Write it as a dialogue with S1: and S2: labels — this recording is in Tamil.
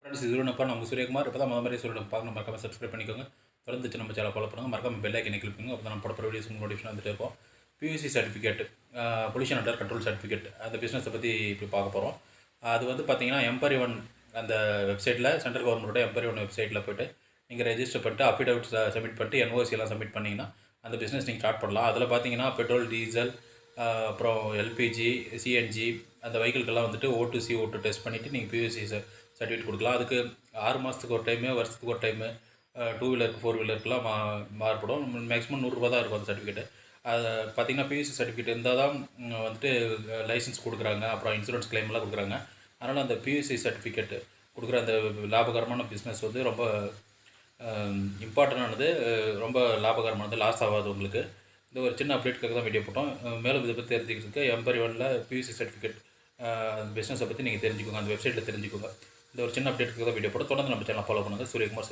S1: ஃப்ரெண்ட்ஸ் இது நம்ம சூரியகுமார் இப்போ தான் மாதிரி சூரியன் பார்க்கணும் மறக்காம சப்ஸ்கிரைப் பண்ணிக்கோங்க. தொடர்ந்து நம்ம சேனல் ஃபாலோ பண்ணுங்கள். மறக்காம பெல் ஐக்கனை கிளிக் பண்ணுங்கள். அப்போ தான் நம்ம போட வீடியோஸ் நோட்டிஃபிகேஷன் வந்துட்டு இருக்கும். PUC certificate, pollution under control certificate, அந்த பிஸ்னஸை பற்றி இப்போ பார்க்க போகிறோம். அது வந்து பார்த்தீங்கன்னா எம்பரி1 அந்த வெப்சைட்டில், சென்ட்ரல் கவர்மெண்ட்டோட எம்பரி1 வெப்சைட்டில் போய்ட்டு நீங்கள் ரெஜிஸ்டர் பண்ணிட்டு அஃபிடவிட் சப்மிட் பண்ணிட்டு என்ஓசி எல்லாம் சப்மிட் பண்ணிங்கன்னா அந்த பிஸ்னஸ் நீங்கள் ஸ்டார்ட் பண்ணலாம். அதில் பார்த்தீங்கன்னா பெட்ரோல், டீசல், அப்புறம் எல்பிஜி, சிஎன்ஜி அந்த வெஹிக்கிள்கெல்லாம் வந்துட்டு O2 CO2 டெஸ்ட் பண்ணிவிட்டு நீங்கள் பியூசி சர்டிஃபிகேட் கொடுக்கலாம். அதுக்கு 6 மாதத்துக்கு ஒரு டைமு, வருஷத்துக்கு ஒரு டைமு, 2 வீலருக்கு 4 வீலருக்குலாம் மாறுபடும். மேக்ஸிமம் ₹100 தான் இருக்கும் அந்த சர்டிஃபிகேட்டு. அதை பார்த்தீங்கன்னா பியூசி சர்டிஃபிகேட் இருந்தால் தான் வந்துட்டு லைசன்ஸ் கொடுக்குறாங்க, அப்புறம் இன்சூரன்ஸ் கிளைம்லாம் கொடுக்குறாங்க. அதனால் அந்த பியூசி சர்டிஃபிகேட்டு கொடுக்குற அந்த லாபகரமான பிஸ்னஸ் வந்து ரொம்ப இம்பார்ட்டண்டானது, ரொம்ப லாபகரமானது, லாஸ் ஆகாது உங்களுக்கு. இந்த ஒரு சின்ன அப்டேட்டுக்காக தான் வீடியோ போட்டோம். மேலும் இதை பற்றி தெரிஞ்சுக்கிறதுக்கு எம்பரி1 பியூசி சர்டிஃபிகேட் பிஸ்னஸை பற்றி நீங்கள் தெரிஞ்சுக்கோங்க, அந்த வெப்சைட்டில் தெரிஞ்சுக்கோங்க. இந்த ஒரு சின்ன அப்டேட்டுக்காக தான் வீடியோ போட்டோம். தொடர்ந்து நம்ம சேனல் ஃபாலோ பண்ணுங்கள். சூரியகுமார்.